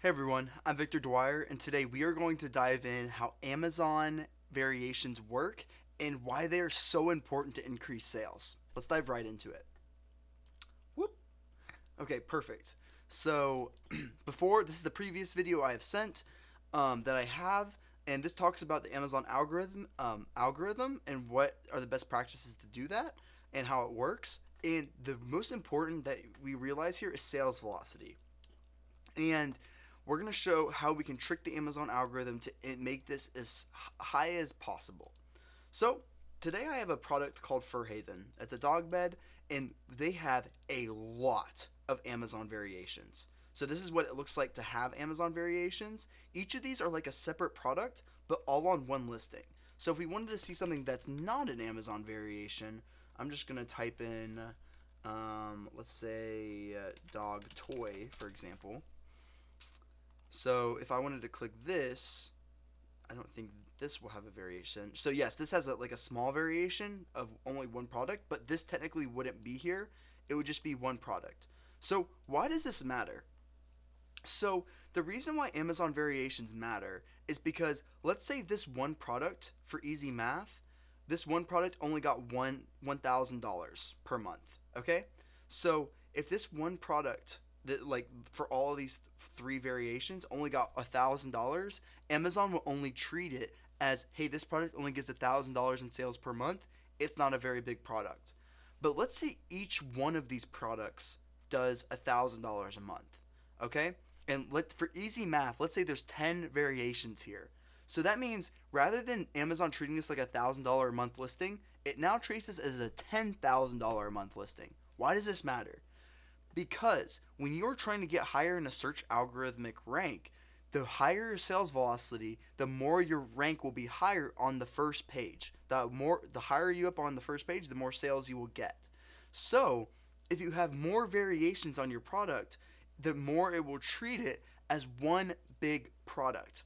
Hey everyone, I'm Victor Dwyer, and today we are going to dive in how Amazon variations work and why they are so important to increase sales. Let's dive right into it. Whoop. Okay, perfect. So, before this is the previous video I have sent that I have, and this talks about the Amazon algorithm and what are the best practices to do that and how it works. And the most important that we realize here is sales velocity. And we're going to show how we can trick the Amazon algorithm to make this as high as possible. So, today I have a product called Fur Haven. It's a dog bed, and they have a lot of Amazon variations. So, this is what it looks like to have Amazon variations. Each of these are like a separate product, but all on one listing. So, if we wanted to see something that's not an Amazon variation, I'm just going to type in, let's say, dog toy, for example. So if I wanted to click this, I don't think this will have a variation. So yes, this has like a small variation of only one product, but this technically wouldn't be here. It would just be one product. So why does this matter? So the reason why Amazon variations matter is because let's say this one product, for easy math, this one product only got $1,000 per month. Okay, so if this one product that like for all of these three variations only got $1,000, Amazon will only treat it as, hey, this product only gets $1,000 in sales per month. It's not a very big product. But let's say each one of these products does $1,000 a month. Okay, and for easy math, let's say there's 10 variations here. So that means rather than Amazon treating this like $1,000 a month listing, it now treats this as a $10,000 a month listing. Why does this matter? Because when you're trying to get higher in a search algorithmic rank, the higher your sales velocity, the more your rank will be higher on the first page. The higher you up on the first page, the more sales you will get. So, if you have more variations on your product, the more it will treat it as one big product.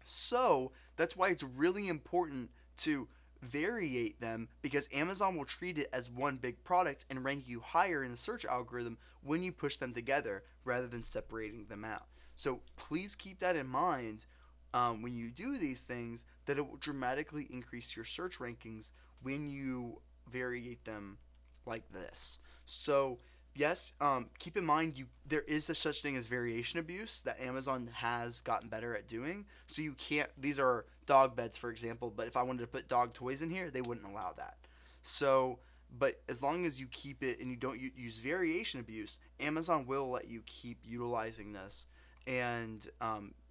So, that's why it's really important to variate them, because Amazon will treat it as one big product and rank you higher in the search algorithm when you push them together rather than separating them out. So please keep that in mind when you do these things, that it will dramatically increase your search rankings when you variate them like this. So yes, keep in mind there is a such thing as variation abuse that Amazon has gotten better at doing. So you can't. These are dog beds, for example, but if I wanted to put dog toys in here, they wouldn't allow that. So, but as long as you keep it and you don't use variation abuse, Amazon will let you keep utilizing this and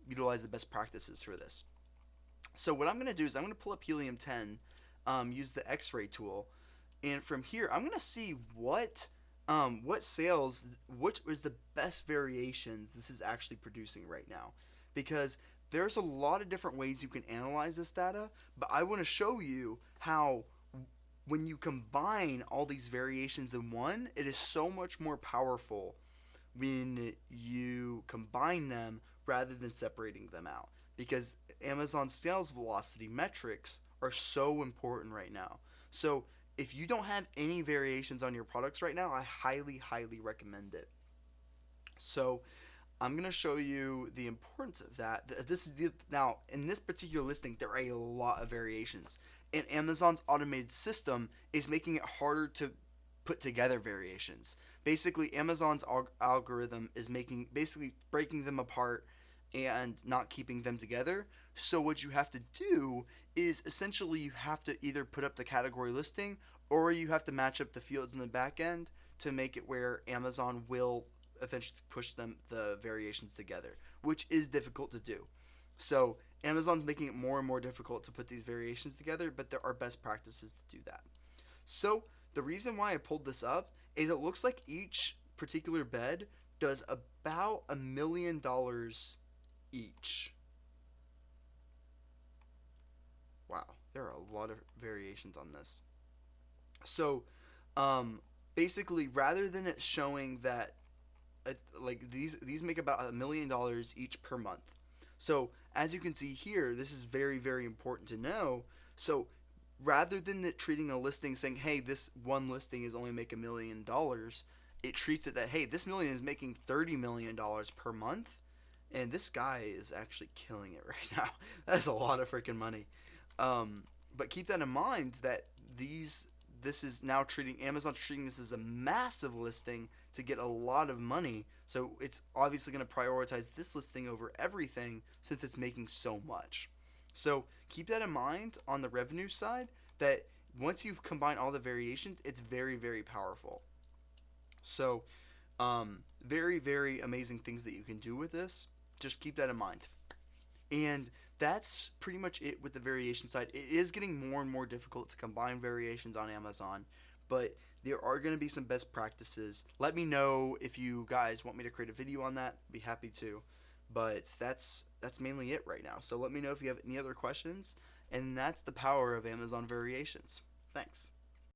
utilize the best practices for this. So what I'm going to do is I'm going to pull up Helium 10, use the X-ray tool, and from here I'm going to see what sales, which is the best variations this is actually producing right now, because there's a lot of different ways you can analyze this data, but I want to show you how when you combine all these variations in one, it is so much more powerful when you combine them rather than separating them out, because Amazon sales velocity metrics are so important right now. So if you don't have any variations on your products right now, I highly, highly recommend it. So I'm going to show you the importance of that. Now, in this particular listing, there are a lot of variations, and Amazon's automated system is making it harder to put together variations. Basically, Amazon's algorithm is basically breaking them apart and not keeping them together. So what you have to do is essentially you have to either put up the category listing, or you have to match up the fields in the back end to make it where Amazon will eventually push the variations together, which is difficult to do. So Amazon's making it more and more difficult to put these variations together, but there are best practices to do that. So the reason why I pulled this up is it looks like each particular bed does about $1 million each. Wow, there are a lot of variations on this. So, basically, rather than it showing that, like these make about $1 million each per month. So as you can see here, this is very, very important to know. So rather than it treating a listing saying, hey, this one listing is only making $1 million, it treats it that, hey, this million is making $30 million per month. And this guy is actually killing it right now. That's a lot of freaking money. But keep that in mind that these this is now treating Amazon's treating this as a massive listing to get a lot of money. So it's obviously going to prioritize this listing over everything since it's making so much. So keep that in mind on the revenue side that once you combine all the variations, it's very, very powerful. So very, very amazing things that you can do with this. Just keep that in mind. And that's pretty much it with the variation side. It is getting more and more difficult to combine variations on Amazon, but there are going to be some best practices. Let me know if you guys want me to create a video on that. I'd be happy to. But that's mainly it right now. So let me know if you have any other questions. And that's the power of Amazon variations. Thanks.